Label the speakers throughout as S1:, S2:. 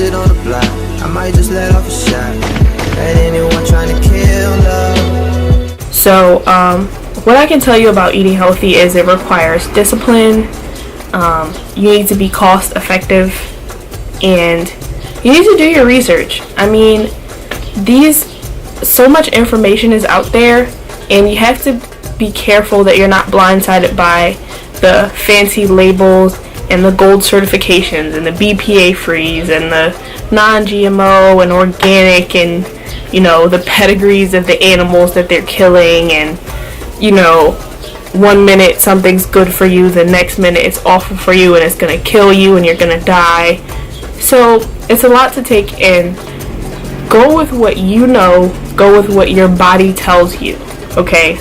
S1: posted on the block. I might just let off a shot at anyone trying to kill love.
S2: So, what I can tell you about eating healthy is it requires discipline. You need to be cost effective, and you need to do your research. I mean, so much information is out there, and you have to be careful that you're not blindsided by the fancy labels and the gold certifications and the BPA frees and the non-GMO and organic, and the pedigrees of the animals that they're killing, and 1 minute something's good for you, the next minute it's awful for you and it's gonna kill you and you're gonna die. So it's a lot to take in. Go with what you know, go with what your body tells you, okay?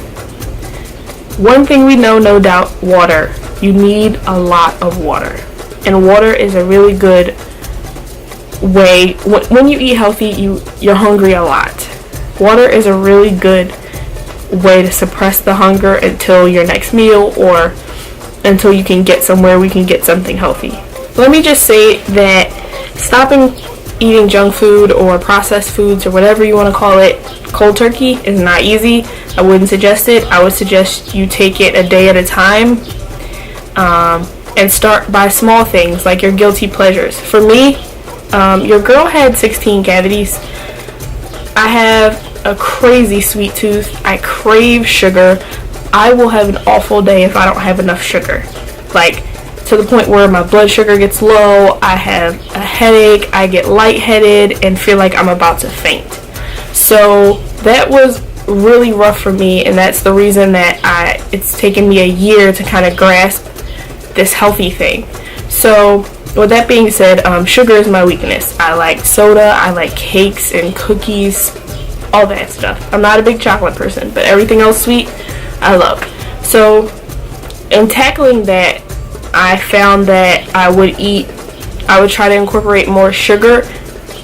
S2: One thing we know, no doubt, water. You need a lot of water, and water is a really good way. When you eat healthy, you're hungry a lot. Water is a really good way to suppress the hunger until your next meal, or until you can get somewhere we can get something healthy. Let me just say that stopping eating junk food or processed foods or whatever you want to call it cold turkey is not easy. I wouldn't suggest it. I would suggest you take it a day at a time, and start by small things like your guilty pleasures. For me, your girl had 16 cavities. I have a crazy sweet tooth. I crave sugar. I will have an awful day if I don't have enough sugar, like to the point where my blood sugar gets low, I have a headache, I get lightheaded and feel like I'm about to faint. So that was really rough for me, and that's the reason that it's taken me a year to kind of grasp this healthy thing. So with that being said, sugar is my weakness. I like soda, I like cakes and cookies, all that stuff. I'm not a big chocolate person, but everything else sweet, I love. So in tackling that, I found that I would try to incorporate more sugar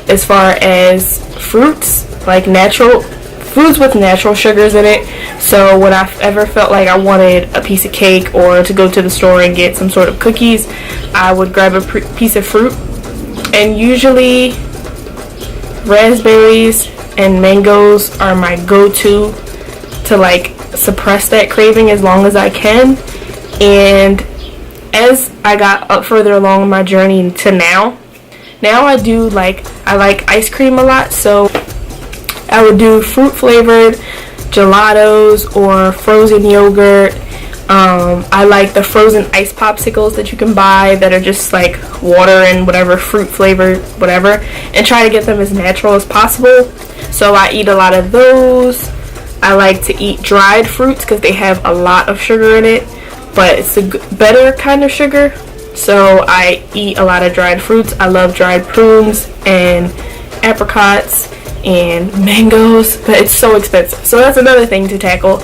S2: as far as fruits, like natural foods with natural sugars in it. So when I ever felt like I wanted a piece of cake or to go to the store and get some sort of cookies, I would grab a piece of fruit, and usually raspberries and mangoes are my go-to to like suppress that craving as long as I can. And as I got up further along my journey to now I like ice cream a lot, so I would do fruit flavored gelatos or frozen yogurt. I like the frozen ice popsicles that you can buy that are just like water and whatever fruit flavored whatever, and try to get them as natural as possible. So I eat a lot of those. I like to eat dried fruits because they have a lot of sugar in it, but it's a better kind of sugar. So I eat a lot of dried fruits. I love dried prunes and apricots and mangoes, but it's so expensive. So that's another thing to tackle,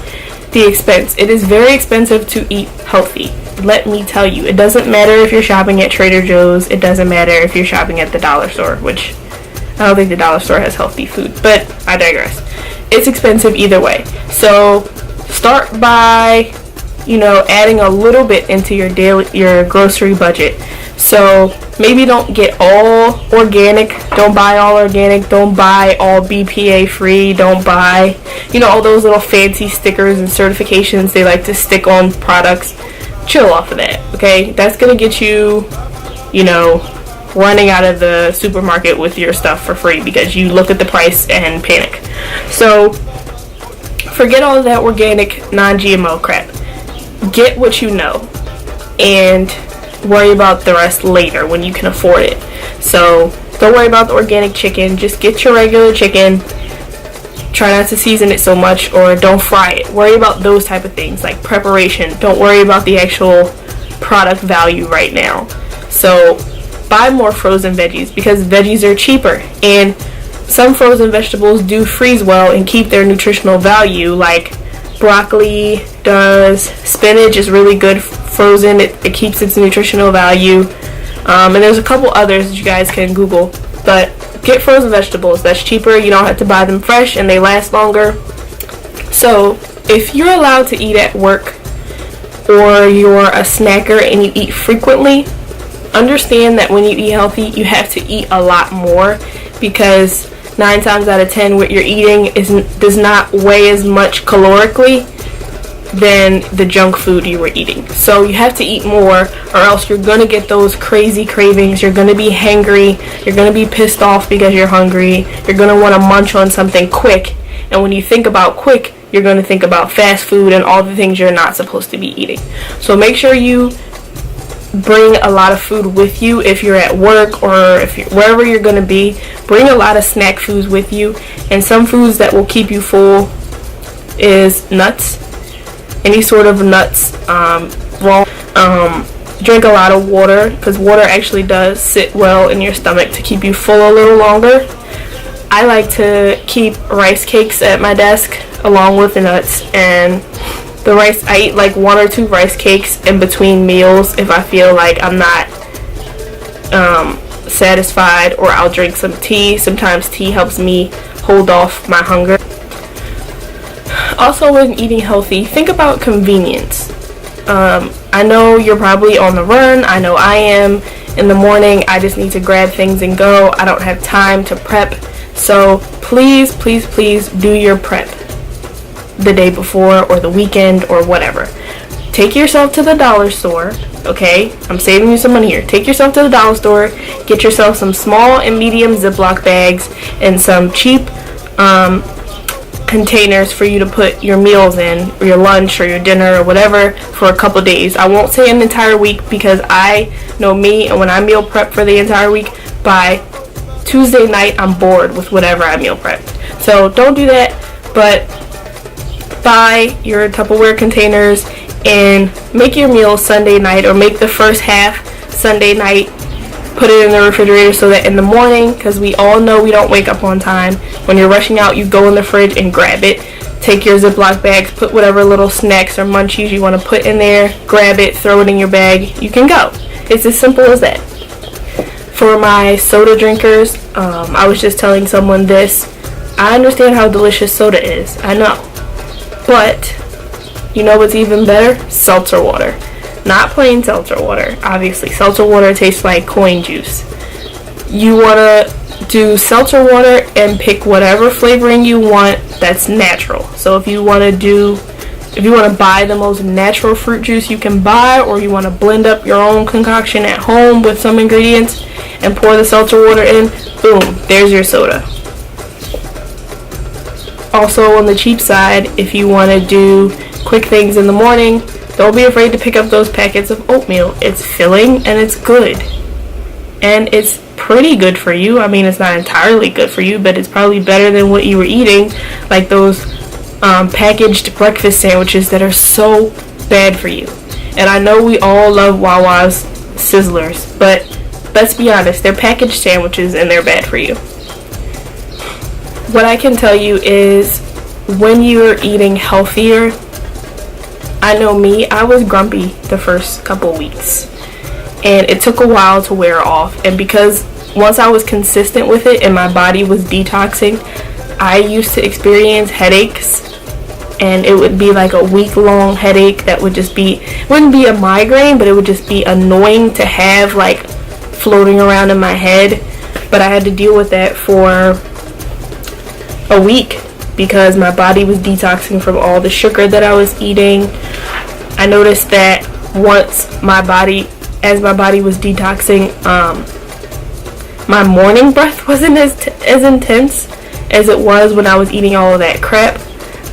S2: the expense. It is very expensive to eat healthy. Let me tell you, it doesn't matter if you're shopping at Trader Joe's. It doesn't matter if you're shopping at the dollar store, which I don't think the dollar store has healthy food, but I digress. It's expensive either way. So start by adding a little bit into your grocery budget. So maybe don't get all organic, don't buy all organic, don't buy all BPA free, don't buy all those little fancy stickers and certifications they like to stick on products. Chill off of that, okay? That's gonna get you running out of the supermarket with your stuff for free because you look at the price and panic. So forget all of that organic non-GMO crap. Get what you know and worry about the rest later when you can afford it. So don't worry about the organic chicken. Just get your regular chicken. Try not to season it so much, or don't fry it. Worry about those type of things like preparation. Don't worry about the actual product value right now. So buy more frozen veggies because veggies are cheaper, and some frozen vegetables do freeze well and keep their nutritional value, like broccoli does. Spinach is really good frozen. It keeps its nutritional value. And there's a couple others that you guys can Google. But get frozen vegetables. That's cheaper. You don't have to buy them fresh, and they last longer. So if you're allowed to eat at work, or you're a snacker and you eat frequently, understand that when you eat healthy, you have to eat a lot more, because 9 times out of 10 what you're eating does not weigh as much calorically than the junk food you were eating. So you have to eat more, or else you're gonna get those crazy cravings. You're gonna be hangry, you're gonna be pissed off because you're hungry, you're gonna want to munch on something quick, and when you think about quick, you're gonna think about fast food and all the things you're not supposed to be eating. So make sure you bring a lot of food with you if you're at work, or if you're wherever you're gonna be. Bring a lot of snack foods with you, and some foods that will keep you full is nuts. Any sort of nuts, drink a lot of water, because water actually does sit well in your stomach to keep you full a little longer. I like to keep rice cakes at my desk along with the nuts, and the rice, I eat like 1 or 2 rice cakes in between meals if I feel like I'm not satisfied, or I'll drink some tea. Sometimes tea helps me hold off my hunger. Also, when eating healthy, think about convenience. I know you're probably on the run. I know I am. In the morning, I just need to grab things and go. I don't have time to prep. So please, please, please do your prep the day before or the weekend or whatever. Take yourself to the dollar store, okay? I'm saving you some money here. Take yourself to the dollar store, get yourself some small and medium Ziploc bags and some cheap containers for you to put your meals in, or your lunch or your dinner or whatever, for a couple days. I won't say an entire week, because I know me, and when I meal prep for the entire week, by Tuesday night I'm bored with whatever I meal prepped. So don't do that, but buy your Tupperware containers and make your meals Sunday night, or make the first half Sunday night. Put it in the refrigerator so that in the morning, because we all know we don't wake up on time, when you're rushing out, you go in the fridge and grab it. Take your Ziploc bags, put whatever little snacks or munchies you want to put in there, grab it, throw it in your bag, you can go. It's as simple as that. For my soda drinkers, I was just telling someone this. I understand how delicious soda is, I know. But, you know what's even better? Seltzer water. Not plain seltzer water, obviously. Seltzer water tastes like coin juice. You want to do seltzer water and pick whatever flavoring you want that's natural. So if you want to buy the most natural fruit juice you can buy, or you want to blend up your own concoction at home with some ingredients and pour the seltzer water in, boom, there's your soda. Also, on the cheap side, if you want to do quick things in the morning, don't be afraid to pick up those packets of oatmeal. It's filling and it's good. And it's pretty good for you. I mean, it's not entirely good for you, but it's probably better than what you were eating, like those packaged breakfast sandwiches that are so bad for you. And I know we all love Wawa's Sizzlers, but let's be honest, they're packaged sandwiches and they're bad for you. What I can tell you is, when you're eating healthier, I know me, I was grumpy the first couple weeks, and it took a while to wear off. And because once I was consistent with it and my body was detoxing, I used to experience headaches, and it would be like a week-long headache that would just be, it wouldn't be a migraine, but it would just be annoying to have, like, floating around in my head. But I had to deal with that for a week, because my body was detoxing from all the sugar that I was eating. I noticed that as my body was detoxing, my morning breath wasn't as intense as it was when I was eating all of that crap.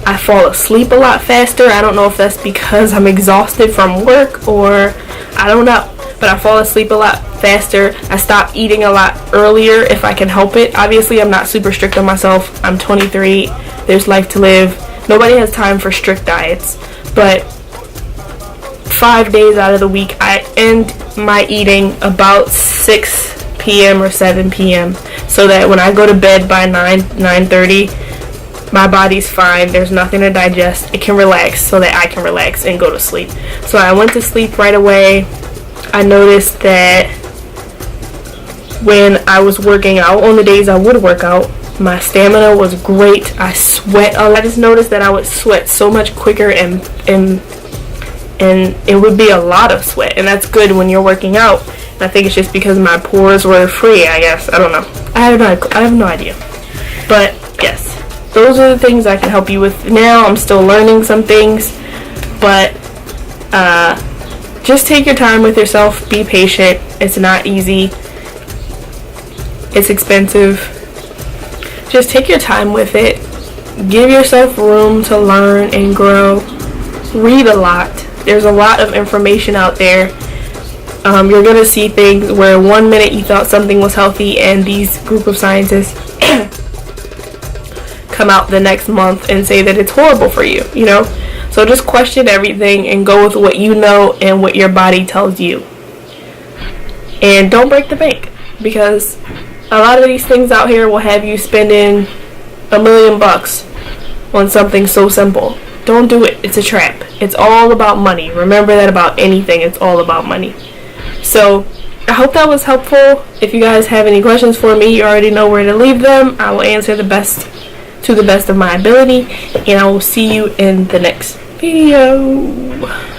S2: I fall asleep a lot faster. I don't know if that's because I'm exhausted from work, or I don't know, but I fall asleep a lot faster. I stop eating a lot earlier if I can help it. Obviously, I'm not super strict on myself. I'm 23. There's life to live. Nobody has time for strict diets. But 5 days out of the week, I end my eating about 6 p.m. or 7 p.m. so that when I go to bed by 9:30, my body's fine. There's nothing to digest. It can relax so that I can relax and go to sleep. So I went to sleep right away. I noticed that when I was working out, on the days I would work out, my stamina was great. I sweat a lot. I just noticed that I would sweat so much quicker, and it would be a lot of sweat, and that's good when you're working out. I think it's just because my pores were free, I guess. I don't know. I have no idea. But yes, those are the things I can help you with now. I'm still learning some things, but just take your time with yourself. Be patient. It's not easy. It's expensive. Just take your time with it. Give yourself room to learn and grow. Read a lot. There's a lot of information out there. You're going to see things where 1 minute you thought something was healthy and these group of scientists come out the next month and say that it's horrible for you, you know? So just question everything and go with what you know and what your body tells you. And don't break the bank, because a lot of these things out here will have you spending $1 million on something so simple. Don't do it. It's a trap. It's all about money. Remember that about anything. It's all about money. So I hope that was helpful. If you guys have any questions for me, you already know where to leave them. I will answer to the best of my ability, and I will see you in the next video.